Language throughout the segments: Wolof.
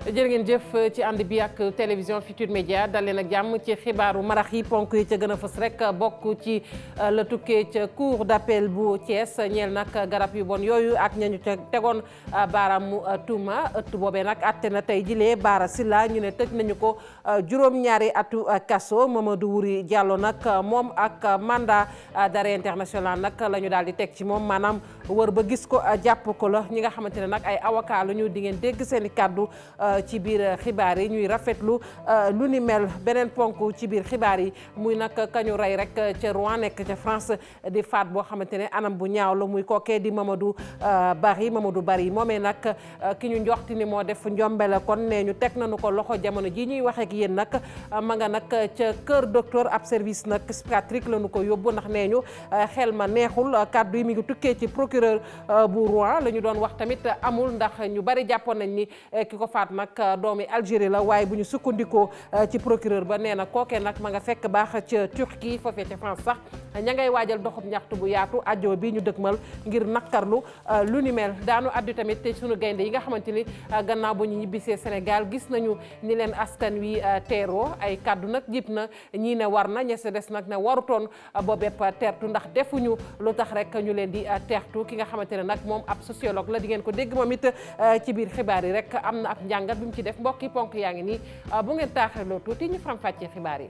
jërë ngeen jëf ci ànd bi ak télévision Futurs Médias dal leen ak jàmm ci xibaaru marax yi ponk yi ca gën a fës rek bokk ci la tukkee ca cour d'appel bu Thiès ñeel nag garab yu bon yooyu ak ñañu ca tegoon baaraamu tuuma ëtt boobee nag atte na tey jilee Bara Sylla ñu ne tëj nañu ko juróom-ñaari atu kaso Mamadou Wuri Diallo nag moom ak mandat d'arrêt international nag la ñu daal di teg ci moom maanaam wër ba gis ko jàpp ko la ñi nga xamante ne nag ay avocat la ñu di ngeen dégg seen i kàddu ci biir xibaar yi ñuy rafetlu lu ni mel beneen ponk ci biir xibaar yi muy nag kañu rey rek ca Rouen nekk ca France di faat boo xamante ne anam bu ñaaw la muy kookee di Mamadou Bari moomee nag ki ñu njoxti ni moo def njombe la kon nee ñu teg nañu ko loxo jamono ji ñuy waxee ak yéen nag ma nga nag ca kër docteur ab service nag psychiatrique la ñu ko yóbbu ndax nee ñu xel ma neexul kàddu yi mi ngi tukkee ci procureur bu Rouen la ñu doon wax tamit amul ndax ñu bari jàppoon nañ ni ki ko faat nag doomi Algérie la waaye bu ñu sukkandikoo ci procureur ba nee na kookee nag ma nga fekk baax ca Turquie foofee ca France sax ña ngay waajal doxub ñaxtu bu yaatu ajjoo bi ñu dëgmal ngir nakkarlu lu ni mel daanu addu tamit te sunu gaynde yi nga xamante ni gannaaw bu ñu ñibbisee Sénégal gis nañu ni leen askan wi teeroo ay kaddu nag jib na ñii ne war na ña sa des nag ne warutoon boobepp teertu ndax defuñu lu tax rek ñu leen di teertu ki nga xamante ne nag moom ab sociologue la di ngeen ko dégg moom it ci biir xibaar yi rek am na ab njàngat bi mu ci def mbokki ponk yaa ngi nii bu ngeen taaxirloo tuuti ñu faram fàccee xibaar yi.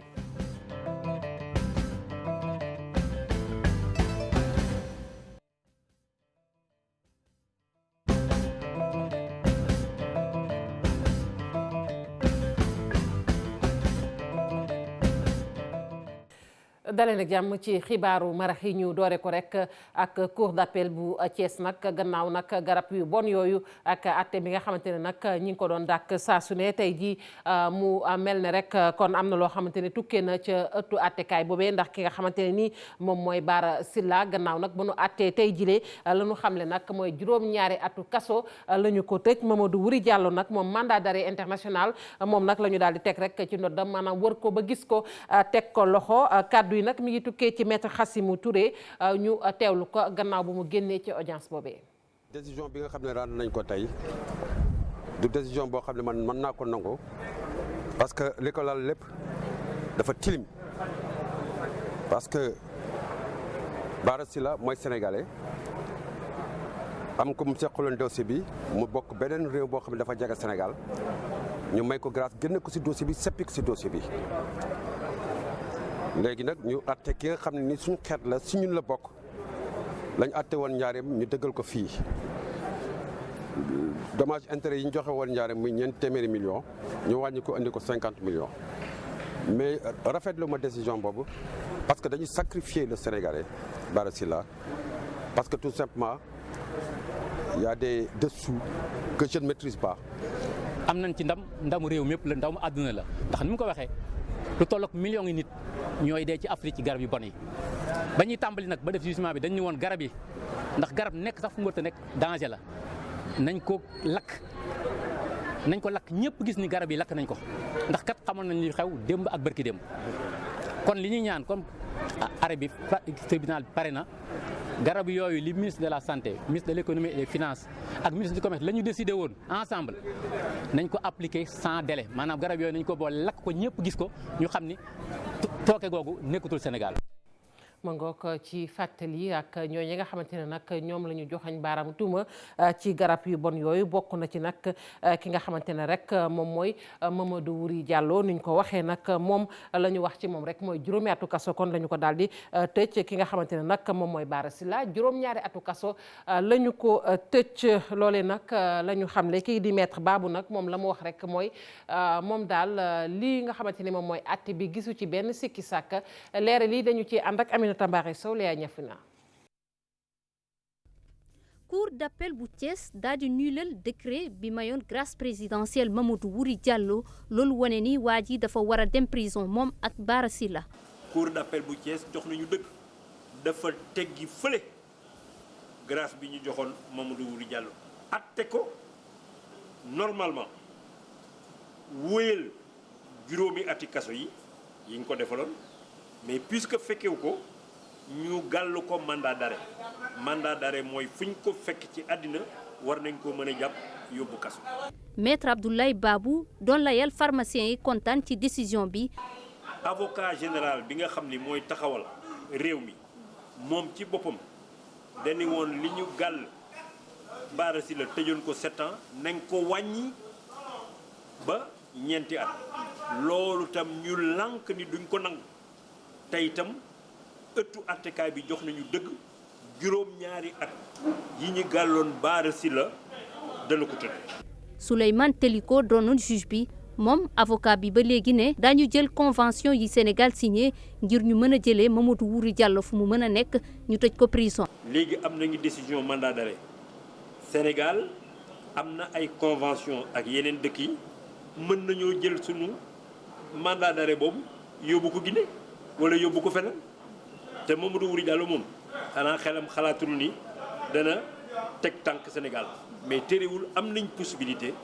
dalee nag jàmm ci xibaaru marax yi ñu doore ko rek ak cour d'appel bu Thiès nag gannaaw nag garab yu bon yooyu ak atte bi nga xamante ne nag ñi ngi ko doon dàkk saa su ne tey jii mu mel ne rek kon am na loo xamante ne tukkee na ca ëttu attekaay boobee ndax ki nga xamante ne nii moom mooy Bara Sylla gannaaw nag ba nu attee tey jilee la ñu xamle nag mooy juróom-ñaari atu kaso la ñu ko tëj Mamadou Wuri Diallo nag moom mandat d'arrêt international moom nag la ñu daal di teg rek ci ndoddam maanaam wër ko ba gis ko teg ko loxo kaddu yi nag mi ngi tukkee ci maître Khassimou Touré ñu teewlu ko gannaaw bu mu génnee ci audience boobee. décision bi nga xam ne rendre nañ ko tey du décision boo xam ne man mën naa ko nangu parce que li ko lal lépp dafa tilim parce que Bara Sylla mooy sénégalais am ko mu seqaloon dossier bi mu bokk beneen réew boo xam ne dafa jege Sénégal ñu may ko grâce génn ko si dossier bi seppi ko si dossier bi. léegi nag ñu atte ki nga xam ne ni suñu xeet la si ñun la bokk lañ atte woon njaareem ñu dëggal ko fii dommage intérêt yi ñu joxe woon njaareem muy ñeent téeméeri millions ñu wàññi ko indi ko 50 millions mais rafetlu ma décision boobu parce que dañuy sacrifier le Sénégalais Bara Sylla parce que tout simplement il y a des dessous que je ne maîtrise pas. am nañ ci ndamu réew mi yëpp la ndamu àdduna la ndax ni mu ko waxee lu tollook millions yi nit ñooy dee ci Afrique ci garab yu bon yi ba ñuy tàmbali nag ba def jugement bi dañ ñu woon garab yi ndax garab nekk sax fu mu war a nekk danger la nañ ko lakk ñëpp gis ni garab yi lakk nañ ko ndax kat xamoon nañ li xew démb ak bërki démb kon li ñuy ñaan comme arrêt bi tribunal pare na garab yooyu li ministre de la santé ministre de l'économie et des finances ak ministre du commerce la ñu décidé woon ensemble nañ ko appliquer sans délai maanaam garab yooyu nañ ko boole lakk ko ñëpp gis ko ñu xam ni tooke googu nekkatul Sénégal. ma ngoog ci fàttali ak ñooñu nga xamante ne nag ñoom la ñu joxañ baaraamu tuuma ci garab yu bon yooyu bokk na ci nag ki nga xamante ne rek moom mooy Mamadou Wuri Diallo ni ñu ko waxee nag moom la ñu wax ci moom rek mooy juróomi atu kaso kon la ñu ko daal di tëj ki nga xamante ne nag moom mooy Bara Sylla juróom-ñaari atu kaso la ñu ko tëj loolee nag la ñu xamle kii di maître Babou nag moom la mu wax rek mooy moom daal lii nga xamante ni moom mooy atti bi gisu ci benn sikki sàkk leere lii dañu ci ànd ak cour d'appel bu Thiès daal di nulal décret bi mayoon grâce présidentielle Mamadou Wuri Diallo loolu wane ni waa ji dafa war a dem prison moom ak Bara Sylla. cour d'appel bu Thiès jox nañu dëgg dafa teggi fële grâce bi ñu joxoon Mamadou Wuri Diallo atte ko normalement wóyal juróomi ati kaso yi ñu ko defaloon mais puisque fekkewu ko ñu gàll ko mandat d'arrêt mooy fu ñu ko fekk ci àddina war nañ ko mën a jàpp yóbbu kaso. Maître Abdoulaye Babou doon layal pharmacien yi kontaan ci décision bi. avocat général bi nga xam ni mooy taxawal réew mi moom ci boppam dañu woon li ñu gàll Bara Sylla tëjoon ko 7 ans nañ ko wàññi ba ñeenti at loolu tam ñu lànk ni duñ ko nangu te itam ëttu attekaay bi jox nañu dëgg juróom-ñaari at yi ñu gàlloon Bara Sylla dana ko tëdd. Souleymane Teliko doonoon juge bi moom avocat bi ba léegi ne daañu jël convention yi Sénégal signé ngir ñu mën a jëlee Mamadou Wuri Diallo fu mu mën a nekk ñu tëj ko prison. léegi am nañu décision mandat d'arrêt Sénégal am na ay convention ak yeneen dëkk yi mën nañoo jël sunu mandat d'arrêt boobu yóbbu ko Guinée wala yóbbu ko feneen te Mamadou Wuri Diallo moom xanaa xelam xalaatul ni dana teg tànk Sénégal mais terewul am nañ possibilité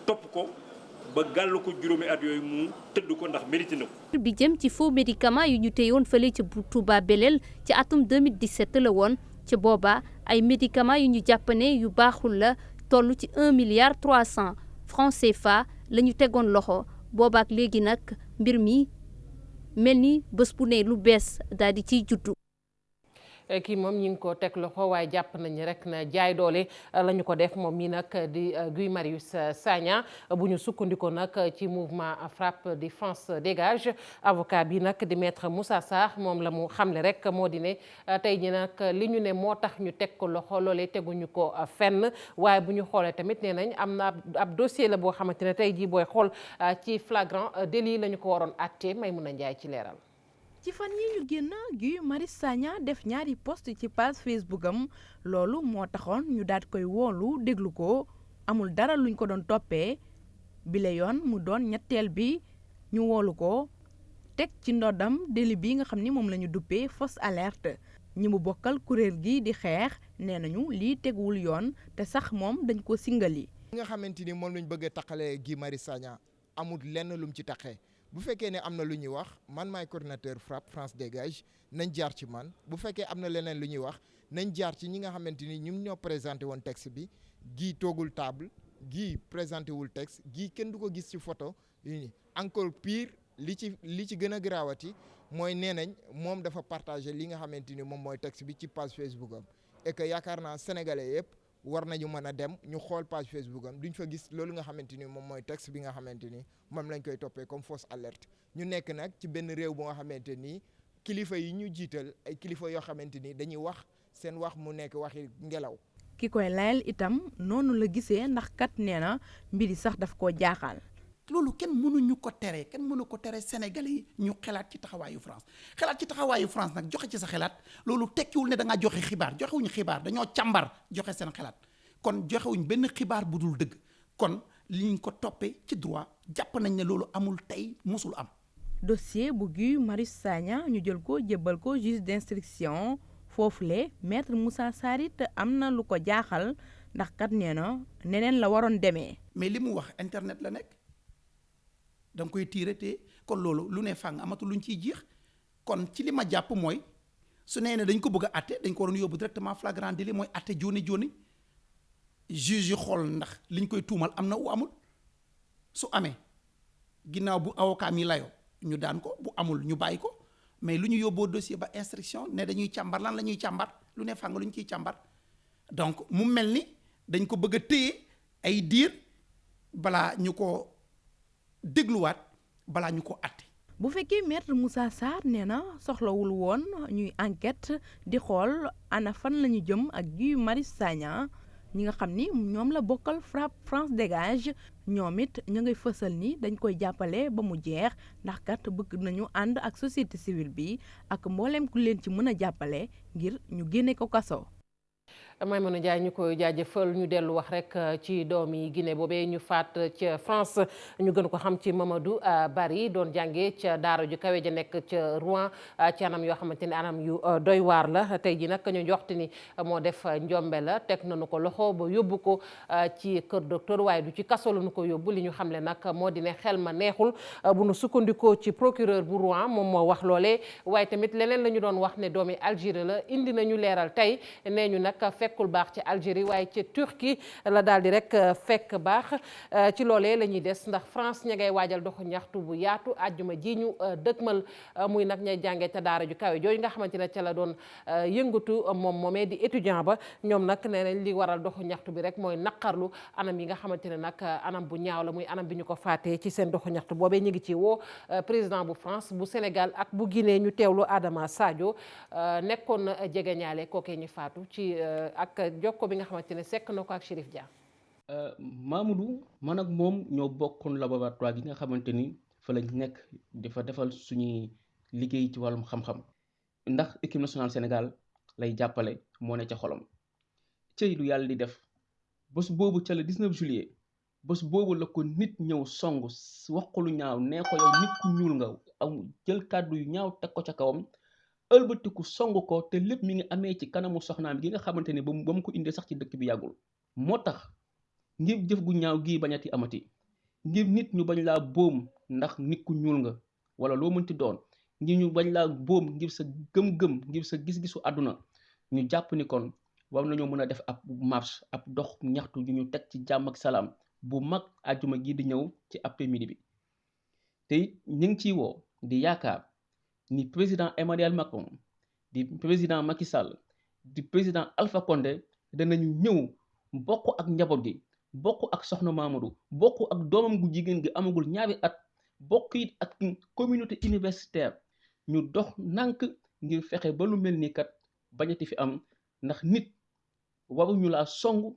topp ko ba gàll ko juróomi at yooyu mu tëdd ko ndax mérité na ko. bi jëm ci faux médicament yu ñu téyoon fële ci Touba Belel ci atum 2017 la woon ci booba ay médicaments yu ñu jàpp ne yu baaxul la toll ci 1,3 milliard francs CFA la ñu tegoon loxo boobaak léegi nag mbir mi mel ni bés bu ne lu bees daal di ciy juddu. kii moom ñi ngi ko teg loxo waaye jàpp nañu rek na jaay doole la ñu ko def moom mii nag di Guy Marius Sagna bu ñu sukkandikoo nag ci mouvement FRAPP di France Dégage avocat bi nag di maître Moussa Sarr moom la mu xamle rek moo di ne tey ji nag li ñu ne moo tax ñu teg ko loxo loolee teguñu ko fenn waaye bu ñu xoolee tamit nee nañ am na ab dossier la boo xamante ne tey jii booy xool ci flagrant délit la ñu ko waroon àtte Maimouna Ndiaye ci leeral. ci fan yi ñu génn Guy Marius Sagna def ñaari post ci page Facebook am loolu moo taxoon ñu daal koy woolu déglu ko amul dara luñ ko doon toppee bile yoon mu doon ñetteel bi ñu woolu ko teg ci ndoddam délit bi nga xam ni moom la ñu duppee fausse alerte ñi mu bokkal kuréel gi di xeex nee nañu lii teguwul yoon te sax moom dañ ko singali. li nga xamante ni moom lañ bëgg a taqalee Guy Marius Sagna amul lenn lum ci taqee. bu fekkee ne am na lu ñuy wax man maay coordinateur FRAPP France Dégage nañ jaar ci man bu fekkee am na leneen lu ñuy wax nañ jaar ci ñi nga xamante ni ñun ñoo présenté woon texte bi Guy toogul table Guy présenté wul texte Guy kenn du ko gis ci photo yi encore pire li ci gën a garaawati mooy nee nañ moom dafa partagé li nga xamante ni moom mooy texte bi ci page Facebook am et que yaakaar naa sénégalais yëpp war nañu mën a dem ñu xool page Facebook am duñ fa gis loolu nga xamante ni moom mooy texte bi nga xamante ni moom lañ koy toppee comme fausse alerte ñu nekk nag ci benn réew bu nga xamante ni kilifa yi ñu jiital ay kilifa yoo xamante ni dañuy wax seen wax mu nekk waxi ngelaw. ki koy layal itam noonu la gisee ndax kat nee na mbiri sax daf koo jaaxal. loolu kenn mënuñu ko tere kenn mënu ko tere Sénégalais yi ñu xalaat ci taxawaayu France nag joxe ci sa xalaat loolu tekkiwul ne da ngaa joxe xibaar joxewuñu xibaar dañoo càmbar joxe seen xalaat kon joxewuñ benn xibaar bu dul dëgg kon liñ ko toppee ci droit jàpp nañ ne loolu amul tey mosul am. dossier bu Guy Marius Sagna ñu jël ko jébbal ko juge d'instruction foofule maître Moussa Sarr it am na lu ko jaaxal ndax kat nee na neneen la waroon demee. mais li mu wax internet la nekk. da nga koy tiire te kon loolu lu ne fàng amatul luñ ciy jiix kon ci li ma jàpp mooy su nee ne dañ ko bëgg a atte dañ ko waroon yóbbu directement flagrant délit mooy atte joni juge yi xool ndax liñ koy tuumal am na u amul su amee ginnaaw bu avocat mi layoo ñu daan ko bu amul ñu bàyyi ko mais lu ñu yóbboo dossier ba instruction ne dañuy càmbar lan la ñuy càmbar lu ne fàng lu ñu ciy càmbar donc mu mel ni dañ ko bëgg a téye ay diir balaa ñu ko dégluwaat balaa ñu ko àtte. bu fekkee maître Moussa Sarr nee na soxlawul woon ñuy enquête di xool ana fan la ñu jëm ak Guy Marius Sagna ñi nga xam ni ñoom la bokkal FRAPP France Dégage ñoom it ñu ngay fësal ni dañ koy jàppale ba mu jeex ndax kat bëgg nañu ànd ak société civile bi ak mboolem ku leen ci mën a jàppale ngir ñu génne ko kaso. Maimouna Ndiaye ñu koy jaajëfal ñu dellu wax rek ci doomi Guinée boobee ñu faat ca France ñu gën ko xam ci Mamadou Bari doon jàngee ca daara ju kawe ja nekk ca Rouen ci anam yoo xamante ni anam yu doy waar la tey ji nag ñu joxte ni moo def njombe la teg nañu ko loxo ba yóbbu ko ci kër docteur waaye du ci kaso la ñu ko yóbbu li ñu xamle nag moo di ne xel ma neexul bu nu sukkandikoo ci procureur bu Rouen moom moo wax loolee waaye tamit leneen la ñu doon wax ne doomi Algérie la indi nañu leeral tey nee ñu nag fekkul baax ci Algérie waaye ci Turquie la daal di rek fekk baax ci loolee la ñuy des ndax France ña ngay waajal doxu ñaxtu bu yaatu àjjuma ji ñu dëkkmal muy nag ñay jàngee te daara ju kawe jooju nga xamante ne ca la doon yëngatu moomee di étudiant ba ñoom nag nee nañ li waral doxu ñaxtu bi rek mooy naqarlu anam yi nga xamante ne nag anam bu ñaaw la muy anam bi ñu ko faatee ci seen doxu ñaxtu boobee ñu ngi ci woo président bu France bu Sénégal ak bu Guinée ñu teewlu Adama Sadio nekkoon na jegeñaale kookee ñu faatu ci ak jokko bi nga xamante ne sekk na ko ak Chérif Dia. Mamadou man ak moom ñoo bokkoon laboratoire gi nga xamante ni fa lañ nekk dafa defal suñuy liggéey ci wàllum xam-xam ndax équipe nationale Sénégal lay jàppale moo ne ca xolam cëy lu yàlla di def bés boobu ca le 19 juillet bés boobu la ko nit ñëw song wax ko lu ñaaw nee ko yow nit ku ñuul nga am jël kàddu yu ñaaw teg ko ca kawam ëlbatiku song ko te lépp mi ngi amee ci kanamu soxnaam gi nga xamante ni ba mu ko indee sax ci dëkk bi yàggul moo tax ngir jëf gu ñaaw gii bañati amati ngir nit ñu bañ laa boom ndax nit ku ñuul nga wala loo mënti doon ngir ñu bañ laa boom ngir sa gëm-gëm ngir sa gis-gisu àdduna ñu jàpp ni kon war nañoo mën a def ab marche ab dox ñaxtu yu ñu teg ci jàmm ak salaam bu mag àjjuma gi di ñëw ci après-midi bi te it ñu ngi ciy woo di yaakaar ni président Emmanuel Macron di président Macky Sall di président Alpha Condé danañu ñëw bokk ak njaboot gi bokk ak soxna Mamadou bokk ak doomam gu jigéen gi amagul ñaari at bokk it ak communauté universitaire ñu dox nànk ngir fexe ba lu mel ni kat bañati fi am ndax nit waruñu laa song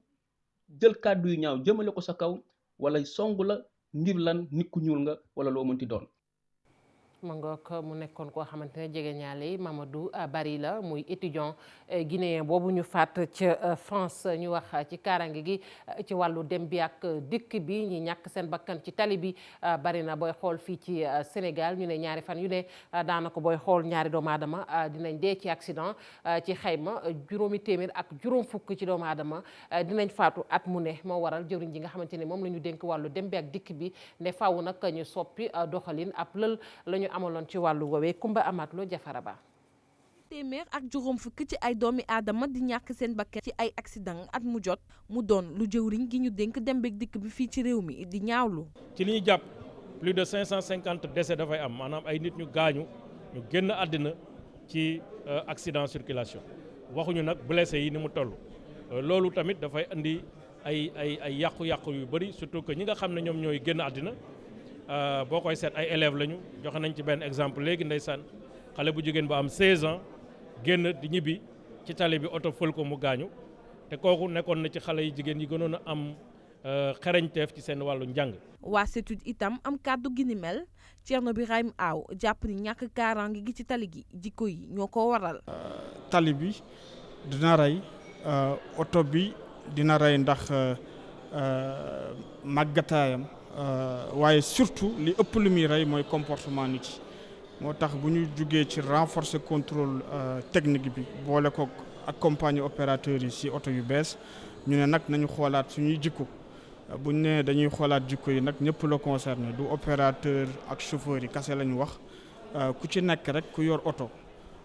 jël kàddu yu ñaaw jëmale ko sa kaw wala song la ngir lan nit ku ñuul nga wala loo mënti doon. ma ngoog mu nekkoon koo xamante ne jege ñaale yi Mamadou Bari la muy étudiant guinéen boobu ñu faat ca France ñu wax ci kaaraange gi ci wàllu dem bi ak dikk bi ñi ñàkk seen bakkan ci tali bi bari na booy xool fii ci Sénégal ñu ne ñaari fan yu ne daanaka booy xool ñaari doomu aadama dinañ dee ci accident ci xayma juróomi téeméer ak juróom fukk ci doomu aadama dinañ faatu at mu ne moo waral jëwriñ ji nga xamante ne moom la ñu dénk wàllu dem bi ak dikk bi ne faaw nag ñu soppi doxalin ab lël lañu amaloon ci wàllu woowee Kumba Amatloo Jafara Ba. téeméer ak juróom fukk ci ay doomi aadama di ñàkk seen bakkan ci ay accident at mu jot mu doon lu jëwriñ gi ñu dénk dem beeg dikk bi fii ci réew mi di ñaawlu. ci li ñu jàpp plus de 550 décès dafay am maanaam ay nit ñu gaañu ñu génn àddina ci accident circulation waxuñu nag blessé yi ni mu toll loolu tamit dafay indi ay yàqu-yàqu yu bëri surtout que ñi nga xam ne ñoom ñooy génn àddina boo koy seet ay élèves lañu joxe nañ ci benn exemple léegi ndeysaan xale bu jigéen bu am 16 ans génn di ñibbi ci tali bi oto fël ko mu gaañu te kooku nekkoon na ci xale yi jigéen yi gënoon a am xereñteef ci seen wàllu njàng. waa CETUD itam am kàddu gi ni mel Thierno Birahim Aw jàpp ni ñàkk kaaraange gi ci tali gi jikko yi ñoo ko waral. tali bi dina rey oto bi dina rey ndax màggataayam. waaye surtout li ëpp lu muy rey mooy comportement nit yi moo tax bu ñu jugee ci renforcer contrôle technique bi boole ko accompagner opérateurs yi ci oto yu bees ñu ne nag nañu xoolaat suñuy jikko bu ñu nee dañuy xoolaat jikko yi nag ñëpp la concerné du opérateur ak chauffeur yi kase la ñu wax ku ci nekk rek ku yor oto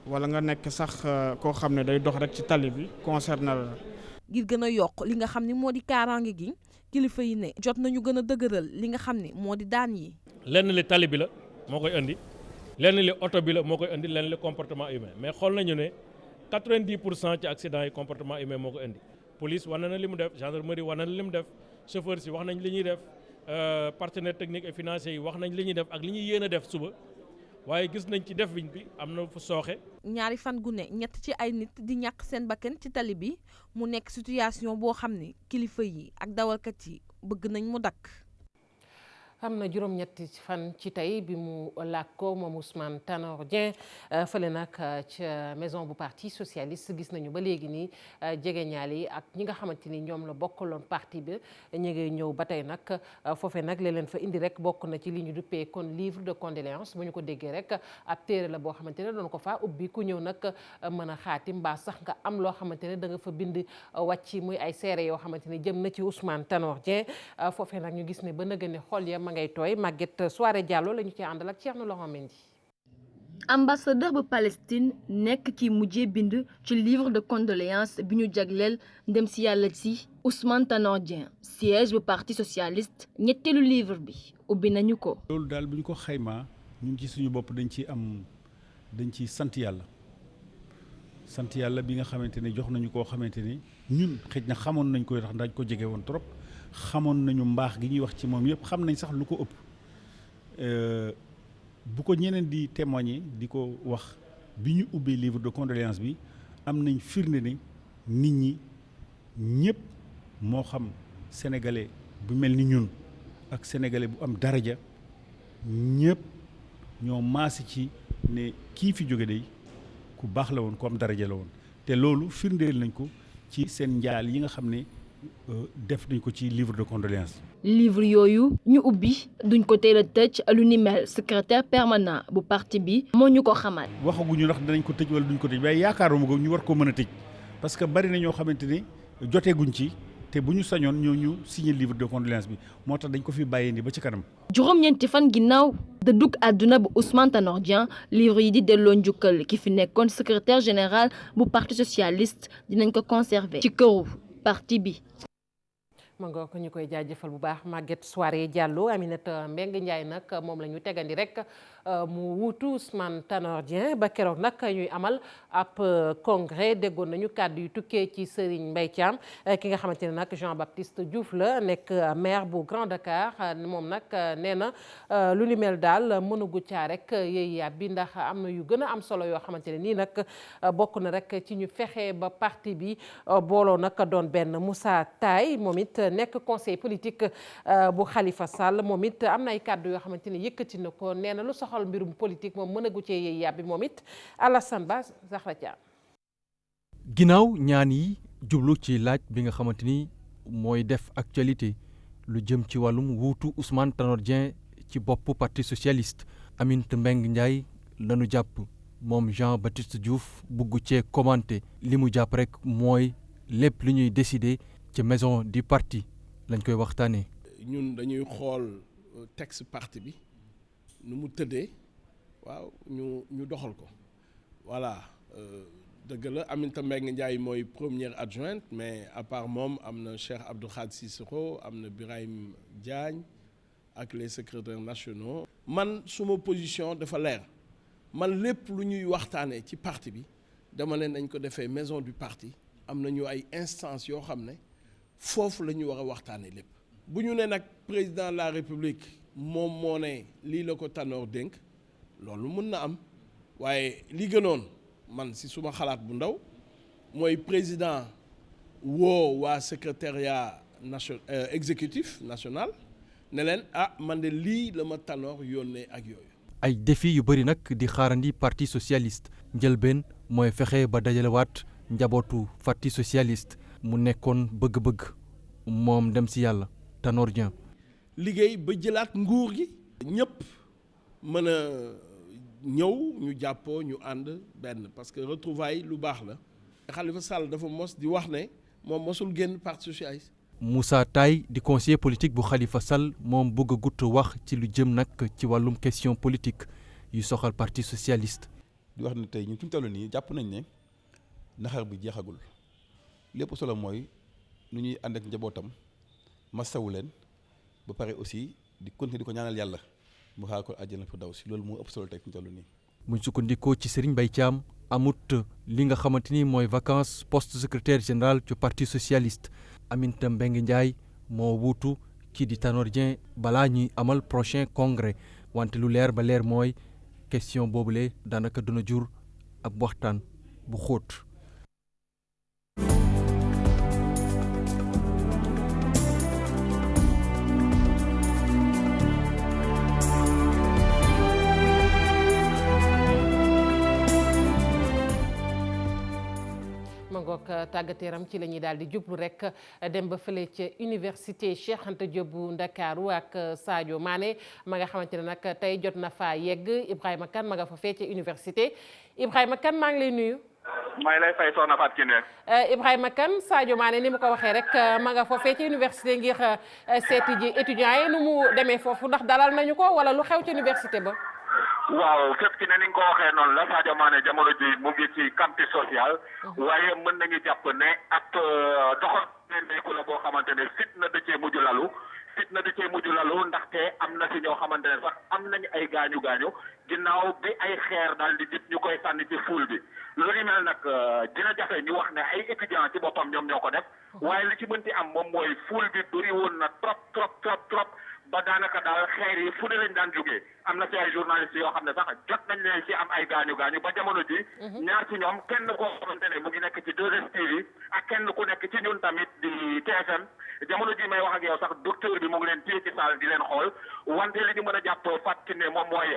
wala nga nekk sax koo xam ne day dox rek ci tali bi concerné la. ngir gën a yokk li nga xam ni moo di kaaraange gi. kilifa yi ne jot nañu gën a dëgëral li nga xam ne moo di daan yi. lenn li tali bi la moo koy indi lenn li oto bi la moo koy indi lenn li comportement humain mais xool nañu ne 90% ci accident yi comportement humain moo koy indi. police wane na li mu def gendarmerie wane na li mu def chauffeur si wax nañ li ñuy def partenaires techniques et financiers yi wax nañ li ñuy def ak li ñuy yéen a def suba waaye gis nañ ci def biñ bi am na fu sooxe. ñaari fan gu ne ñett ci ay nit di ñàkk seen bakkan ci tali bi mu nekk situation boo xam ne kilifa yi ak dawalkat yi bëgg nañ mu dakk. am na juróom-ñetti fan ci tey bi mu làkkoo moom Ousmane Tanor Dieng fële nag ca maison bu parti socialiste gis nañu ba léegi nii jegeñaale yi ak ñi nga xamante ni ñoom la bokkaloon parti bi ñu ngi ñëw ba tey nag foofee nag li leen fa indi rek bokk na ci li ñu duppee kon livre de condoléances bu ñu ko déggee rek ab téere la boo xamante ne doon ko faa ubbi ku ñëw nag mën a xaatim mbaa sax nga am loo xamante ne da nga fa bind wàcc muy ay seere yoo xamante ni jëm na ci Ousmane Tanor Dieng foofee nag ñu gis ne ba nëgë ne xol ya ma ngay tooy Maguette Soirée Diallo la ñu ci àndal ak Thierno Laurent Mendy. ambassadeur bu Palestine nekk ki mujjee bind ci livre de condoléances bi ñu jagleel ndem si yàlla si Ousmane Tanor Dieng siège bu parti socialiste ñetteelu livre bi ubbi nañu ko. loolu daal bu ñu ko xaymaa ñun ci suñu bopp dañ ci sant yàlla bi nga xamante ne jox nañu koo xamante ni ñun xëj na xamoon nañ ko tax dañ ko jege woon trop xamoon nañu mbaax gi ñuy wax ci moom yëpp xam nañ sax lu ko ëpp. bu ko ñeneen di témoigner di ko wax bi ñu ubbee livre de condoléances bi am nañ firnde ne nit ñi ñëpp moo xam sénégalais bu mel ni ñun ak sénégalais bu am daraja ñëpp ñoo maasi ci ne kii fi jóge day ku baax la woon ku am daraja la woon te loolu firndeel nañ ko ci seen njaal yi nga xam ne def nañ ko ci livre de condoléances. livre yooyu ñu ubbi duñ ko teel a tëj lu ni mel secrétaire permanent bu parti bi moo ñu ko xamal. waxaguñu ndax danañ ko tëj wala duñ ko tëj waaye yaakaaruma ko ñu war ko mën a tëj parce que bari na ñoo xamante ne joteeguñ ci te bu ñu sañoon ñoo ñu signé livre de condoléances bi moo tax dañ ko fi bàyyee ni ba ci kanam. juróom-ñeenti fan ginnaaw dëddug àdduna bu Ousmane Tanor Dieng livre yi di delloo njukkal ki fi nekkoon secrétaire général bu parti socialiste dinañ ko conserver ci këru parti bi. ma nga ko ñu koy jaajëfal bu baax Maguette Soirée Diallo. Aminata Mbengue Ndiaye nag moom la ñu tegandi rek mu wuutu Ousmane Tanor Dieng ba keroog nag ñuy amal ab congrès déggoon nañu kàddu yu tukkee ci Serigne Mbaye Thiam ki nga xamante ne nag Jean Baptiste Diouf la nekk maire bu Grand Dakar moom nag nee na lu ni mel daal mënugu caa rek yéey yàbbi ndax am na yu gën a am solo yoo xamante ne nii nag bokk na rek ci ñu fexe ba parti bi booloo nag doon benn. Moussa Taye moom it nekk conseil politique bu Khalifa Sall moom it am na ay kàddu yoo xamante ne yëkkati na ko nee na lu soxal mbirum politique moom mën a gu cee yéey yàbbi moom it Alassane Ba Zahra Thiam. ginnaaw ñaan yi jublu ci laaj bi nga xamante ni mooy def actualité lu jëm ci wàllum wuutu Ousmane Tanor Dieng ci bopp parti socialiste Aminata Mbengue Ndiaye lañu jàpp moom Jean Baptiste Diouf bugg cee commenté li mu jàpp rek mooy lépp li ñuy décider ci maison du parti lañ koy waxtaanee. ñun dañuy xool texte parti bi nu mu tëddee waaw ñu doxal ko voilà dëgg la Aminata Mbengue Ndiaye mooy première adjointe mais à part moom am na Cheikh Abdou Khadre Cissokho am na Birahim Diagne ak les secrétaires nationaux. man suma position dafa leer man lépp lu ñuy waxtaanee ci parti bi dama leen dañ ko defee maison du parti am nañu ay instances yoo xam ne foofu la ñu war a waxtaanee lépp. bu ñu ne nag président de la république moom moo ne lii la ko Tanor dénk loolu mën na am waaye li gënoon man si suma xalaat bu ndaw mooy président woo waa secrétariat exécutif national ne leen man de lii la ma Tanor yónnee ak yooyu. ay défi yu bëri nag di xaarandi parti socialiste njëlbeen mooy fexe ba dajalewaat njabootu parti socialiste mu nekkoon bëgg-bëgg moom dem si yàlla Tanor Dieng. liggéey ba jëlaat nguur gi. ñëpp mën a ñëw ñu jàppoo ñu ànd benn parce que retrouvailles lu baax la. Khalifa Sall dafa mos di wax ne moom mosul génn parti socialiste. Moussa Taye di conseiller politique bu Khalifa Sall moom bëgg a gutt wax ci lu jëm nag ci wàllum question politique yu soxal parti socialiste. di wax ne tey ñun fi ñu toll nii jàpp nañ ne naxar bi jeexagul lépp solo mooy nu ñuy ànd ak njabootam masawu leen ba pare aussi di continuer di ko ñaanal yàlla mu xaar ko àjjana firdawsi loolu moo ëpp solo tey fi ñu toll nii. muñ sukkandikoo ci Serigne Mbaye Thiam amut li nga xamante ni mooy vacances poste secrétaire général ci parti socialiste. Aminata Mbengue Ndiaye moo wuutu kii di Tanor Dieng balaa ñuy amal prochain congrès wante lu leer ba leer mooy question boobule daanaka dina jur ab waxtaan bu xóot. mangook tàggat yaram ci la ñuy daal di jublu rek dem ba fële ca université Cheikh Anta Diop bu Ndakaaru ak Sadio Mané ma nga xamante ne nag tey jot na faa yegg Ibrahima Kane ma nga fa fee ca université Ibrahima Kane maa ngi lay nuyu. maa ngi lay fay soxna Fatou Kiné. Ibrahima Kane Sadio Mané ni mu ko waxee rek ma nga fa fee ca université ngir seeti ji étudiants yi nu mu demee foofu ndax dalal nañu ko wala lu xew ci université ba. waaw fépp ci ne ni nga ko waxee noonu la Sadio Mané jamono ji mu ngi ci campus social waaye mën nañu jàpp ne ak doxal neeku la boo xamante ne fitna da cee mujj lalu ndaxte am na si ñoo xamante ne sax am nañu ay gaañu ginnaaw bi ay xeer daal di jip ñu koy sànni ci foule bi lu ni mel nag dina jafe ñu wax ne ay étudiants ci boppam ñoom ñoo ko def waaye li ci mënti am moom mooy foule bi bëri woon na trop ba daanaka daal xeer yi fu ne lañ daan jógee am na ci ay journalistes yoo xam ne sax jot nañ leen ci am ay gaañu ba jamono ji ñaar ci ñoom kenn koo xamante ne mu ngi nekk ci 2STV ak kenn ku nekk ci ñun tamit di TFM jamono ji may wax ak yow sax docteur bi mu ngi leen téye ci salle di leen xool wante li ñu mën a jàpp fàttali ne moom mooy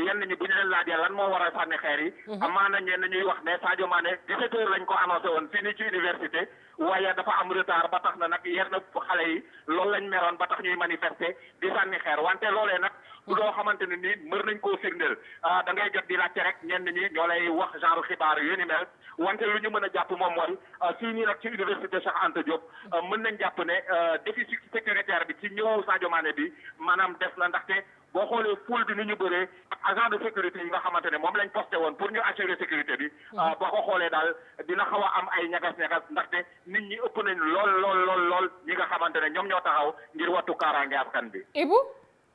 yenn ñi bu ñu leen laajee lan moo war a sànni xeer yi amaana ñenn ñuy wax ne Sadio Mané 17 heures lañ ko annoncé woon fii nii ci université waaye dafa am retard ba tax na nag yenn xale yi loolu lañ meroon ba tax ñuy manifester di sànni xeer wante loolee nag loo xamante ne nii mër nañ koo firndeel da ngay jot di laajte rek ñenn ñi ñoo lay wax genre xibaar yu ni mel wante lu ñu mën a jàpp moom mooy fii nii nag ci université Cheikh Anta Diop mën nañ jàpp ne déficit sécuritaire bi ci ñëw Sadio Mané bi maanaam def na ndaxte boo xoolee foule bi ni ñu bëree agent de sécurité yi nga xamante ne moom lañ posté woon pour ñu assurer sécurité bi boo ko xoolee daal dina xaw a am ay ñagas-ñagas ndaxte nit ñi ëpp nañ lool ñi nga xamante ne ñoom ñoo taxaw ngir wattu kaaraange askan bi.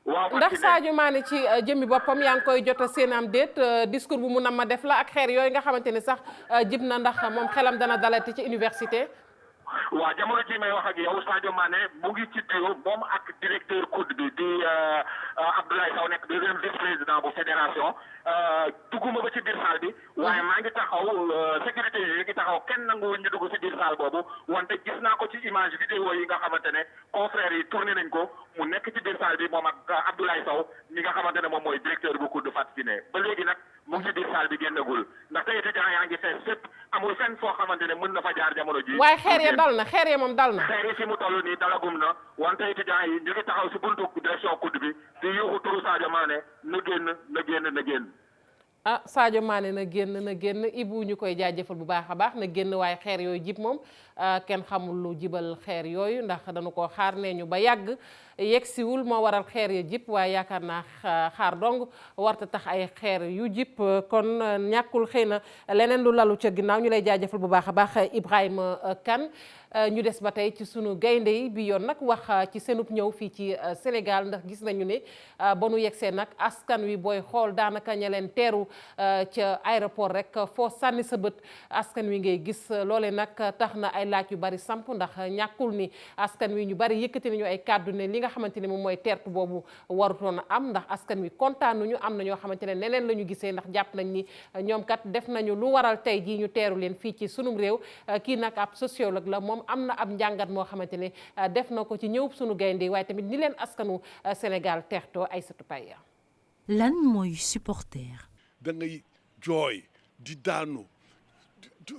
waaw ndax Sadio Mané ci jëmmi boppam yaa ngi koy jot a seen am déet discours bu mu nam ma def la ak xeer yooyu nga xamante ne sax jib na ndax moom xelam dana dalati ci université. waaw jamono ji may wax ak yow Sadio Mané mu ngi ci duo moom ak directeur COUD bi di Abdoulaye Sow nekk deuxième vice-président bu fédération dugguma ba ci biir salle bi waaye maa ngi taxaw sécurité yi ngi taxaw kenn nanguwul ñu dugg ci biir salle boobu wante gis naa ko ci image vidéo yi nga xamante ne confrères yi tourné nañ ko mu nekk ci biir salle bi moom ak Abdoulaye Sow mi nga xamante ne moom mooy directeur bu COUD Fatou Kiné ba léegi nag mu ngi ci biir salle bi génnagul ndaxte étudiants yaa ngi fees fépp amul fenn foo xamante ne mën na fa jaar jamono ji waaye xeer ya dal na xeer ya moom dal na xeer yi fi mu toll nii dalagum na wante étudiants yi ñu ngi taxaw si buntu direction COUD bi di yuuxu turu Sadio Mané na génn ah Sadio Mané na génn Ibou ñu koy jaajëfal bu baax a baax na génn waaye xeer yooyu jib moom kenn xamul lu jibal xeer yooyu ndax dañu ko xaar nee ñu ba yàgg yegsiwul moo waral xeer ya jib waaye yaakaar naa xaar dong warta tax ay xeer yu jib kon ñàkkul xëy na leneen lu lalu ca ginnaaw ñu lay jaajëfal bu baax a baax Ibrahima Kane ñu des ba tey ci sunu gaynde yi bi yoon nag wax ci seenub ñëw fii ci Sénégal ndax gis nañu ne ba nu yegsee nag askan wi booy xool daanaka ña leen teeru ca aéroport rek foo sànni sa bët askan wi ngay gis loole nag tax na ay laaj yu bari samp ndax ñàkkul ni askan wi ñu bari yëkkati nañu ay kàddu ne li nga xamante ne moom mooy teertu boobu warutoon a am ndax askan wi kontaanuñu am na ñoo xamante ne neneen la ñu gisee ndax jàpp nañ ni ñoom kat def nañu lu waral tey jii ñu teeru leen fii ci sunum réew kii nag ab sociologue la moom am na ab njàngat moo xamante ne def na ko ci ñëw sunu gaynde waaye tamit ni leen askanu Sénégal teertoo Aïssatou Paye lan mooy supporter da ngay jooy di daanu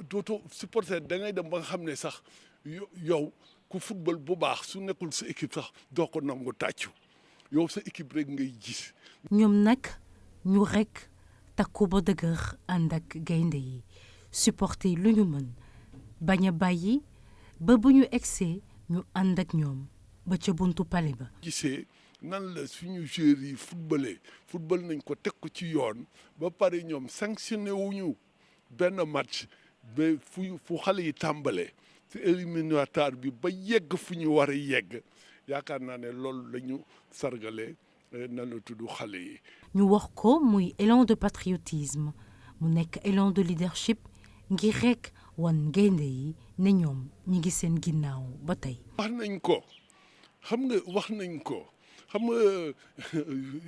dootoo supporter da ngay dem ba nga xam ne sax yow ku football bu baax su nekkul sa équipe sax doo ko nangu tàccu yow sa équipe rek ngay gis. ñoom nag ñu rek takku ba dëgër ànd ak gaynde yi supporter lu ñu mën bañ a bàyyi ba bu ñu egsee ñu ànd ak ñoom ba ca buntu pale ba. gisee nan la suñu joueurs yi football nañ ko teg ko ci yoon ba pare ñoom sanctionné wuñu benn match ba fu xale yi tàmbalee ci éliminatoire bi ba yegg fu ñu war a yegg yaakaar naa ne loolu la ñu sargalee nan la tudd xale yi. ñu wax ko muy élan de patriotisme mu nekk élan de leadership ngir rek wan gaynde yi ne ñoom ñi ngi seen ginnaaw ba tey. wax nañ ko xam nga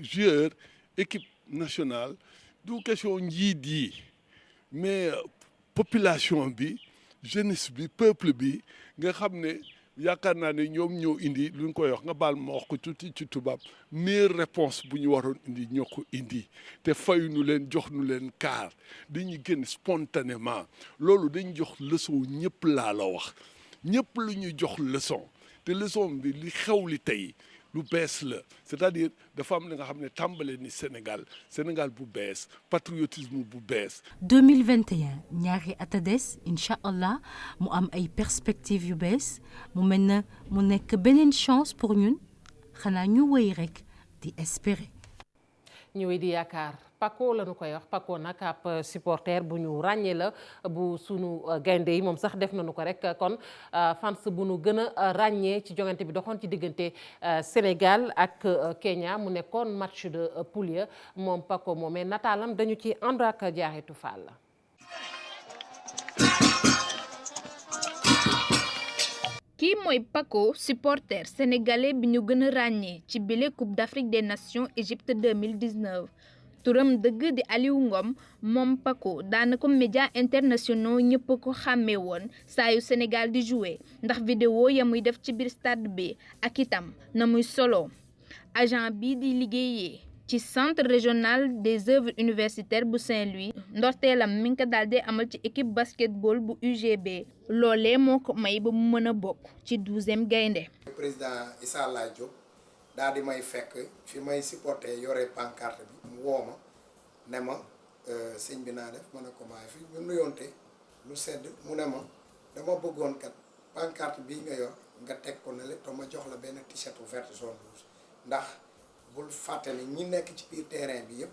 joueur équipe nationale du question njiit yi mais population bi jeunesse bi peuple bi nga xam ne yaakaar naa ne ñoom ñoo indi lu ñu koy wax nga baal ma wax ko tuuti ci tubaab meilleure réponse bu ñu waroon indi ñoo ko indi te fayuñu leen jox nu leen kaar dañuy génn spontanément loolu dañ jox leçon ñëpp laa la wax ñëpp lu ñu jox leçon te leçon bi li xew li tey lu bees la c'est-à-dire dafa am li nga xam ne tàmbale ni Sénégal bu bees patriotisme bu bees. 2021 ñaari at a des incha allah mu am ay perspectives yu bees mu mel na mu nekk beneen chance pour ñun xanaa ñu wéy rek di espérer. ñëwee di yaakaar Paco la ñu koy wax Paco nag ab supporter bu ñu ràññee la bu sunu gaynde yi moom sax def nañu ko rek kon fans bu nu gën a ràññee ci jongante bi doxoon ci diggante Sénégal ak Kenya mu nekkoon match de poule moom Paco moomee nataalam dañu ci ànd ak Diarratou Fall. kii mooy Paco supporter sénégalais bi ñu gën a ràññee ci bile Coupe d'Afrique des Nations Égypte 2019 turam dëgg di Aliou Ngom moom Paco daanaka média internationaux ñëpp ko xàmmee woon saa yu Sénégal di jouer ndax vidéo ya muy def ci biir stade bi ak itam na muy solo agent bi di liggéeyee ci centre régional des œuvres universitaires bu Saint-Louis ndorteelam mi ngi ko daal di amal ci équipe basketball bu UGB loolee moo ko may ba mu mën a bokk ci 12e gaynde. président Issa Laye Diop daal di may fekk fi may supporter yore pancarte bi mu woo ma ne ma sëñ bi naa def ma ne ko maay fi ñu nuyoonte lu sedd mu ne ma dama bëggoon kat pancarte bii nga yor nga teg ko ne le te ma jox la benn t-shirt vert jaune rouge ndax. bul fàtte ni ñi nekk ci biir terrain bi yëpp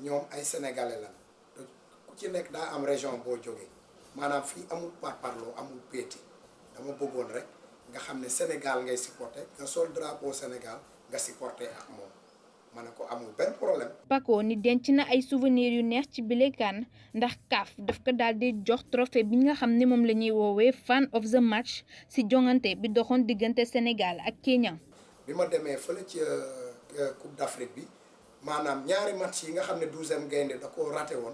ñoom ay sénégalais lan te ku ci nekk daa am région boo jógee maanaam fii amul parparloo amul péeti dama bëggoon rek nga xam ne Sénégal ngay supporter nga sol drapeau Sénégal nga supporter ak moom ma ne ko amul benn problème. Paco ni denc na ay souvenirs yu neex ci bile CAN ndax CAF daf ko daal di jox trophée bi nga xam ne moom la ñuy woowee fan of the match si jongante bi doxoon diggante Sénégal ak Kenya. bi ma demee fële ci Coupe d'Afrique bi maanaam ñaari match yi nga xam ne 12e gaynde da koo raté woon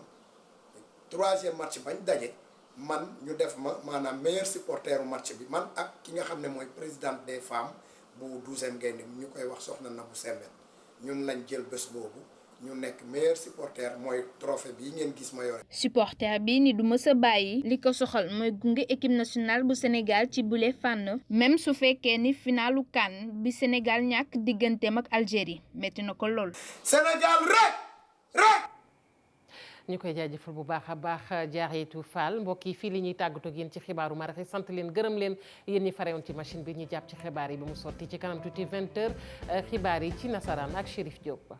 3e match bañ daje man ñu def ma maanaam meilleur supporteru match bi man ak ki nga xam ne mooy présidente des femmes bu 12e gaynde ñu koy wax soxna Nabou Sembène ñun lañ jël bés boobu ñu nekk meilleur supporter mooy trophée bii ngeen gis ma yore. supporter bi ni du mës a bàyyi li ko soxal mooy gunge équipe nationale bu Sénégal ci bule fànn même su fekkee ni finalu CAN bi Sénégal ñàkk digganteem ak Algérie metti na ko lool. Sénégal rek. ñu koy jaajëfal bu baax a baax Diarratou Fall mbokk yi fii li ñuy tàggatoo ak yéen ci xibaaru marax sant leen gërëm leen yéen ñi farewoon ci machine bi ñu jàpp ci xibaar yi ba mu sotti ci kanam tuuti 20h xibaar yi ci nasaraan ak Chérif Diop.